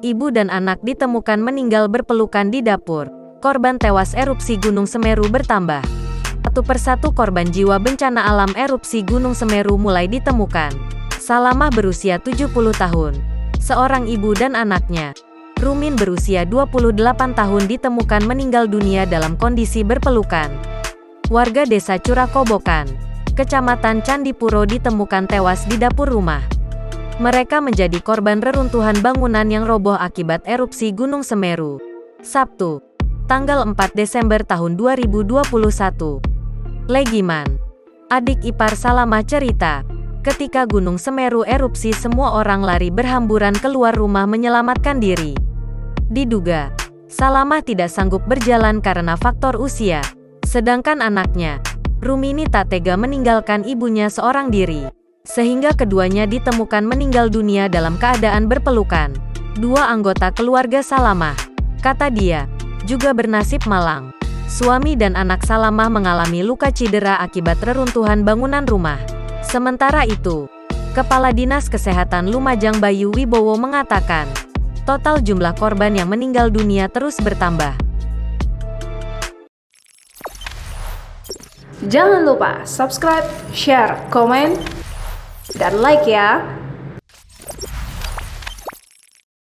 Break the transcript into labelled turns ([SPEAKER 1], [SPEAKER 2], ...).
[SPEAKER 1] ibu dan anak ditemukan meninggal berpelukan di dapur. Korban tewas erupsi Gunung Semeru bertambah. Satu persatu korban jiwa bencana alam erupsi Gunung Semeru mulai ditemukan. Salamah berusia 70 tahun. Seorang ibu dan anaknya, Rumin berusia 28 tahun ditemukan meninggal dunia dalam kondisi berpelukan. Warga desa Curakobokan, Kecamatan Candipuro ditemukan tewas di dapur rumah. Mereka menjadi korban reruntuhan bangunan yang roboh akibat erupsi Gunung Semeru. Sabtu, tanggal 4 Desember tahun 2021. Legiman, adik ipar Salamah cerita, ketika Gunung Semeru erupsi semua orang lari berhamburan keluar rumah menyelamatkan diri. Diduga, Salamah tidak sanggup berjalan karena faktor usia. Sedangkan anaknya, Rumini tak tega meninggalkan ibunya seorang diri. Sehingga keduanya ditemukan meninggal dunia dalam keadaan berpelukan. Dua anggota keluarga Salamah, kata dia, juga bernasib malang. Suami dan anak Salamah mengalami luka cedera akibat reruntuhan bangunan rumah. Sementara itu, Kepala Dinas Kesehatan Lumajang Bayu Wibowo mengatakan, total jumlah korban yang meninggal dunia terus bertambah.
[SPEAKER 2] Jangan lupa subscribe, share, komen, dan like ya!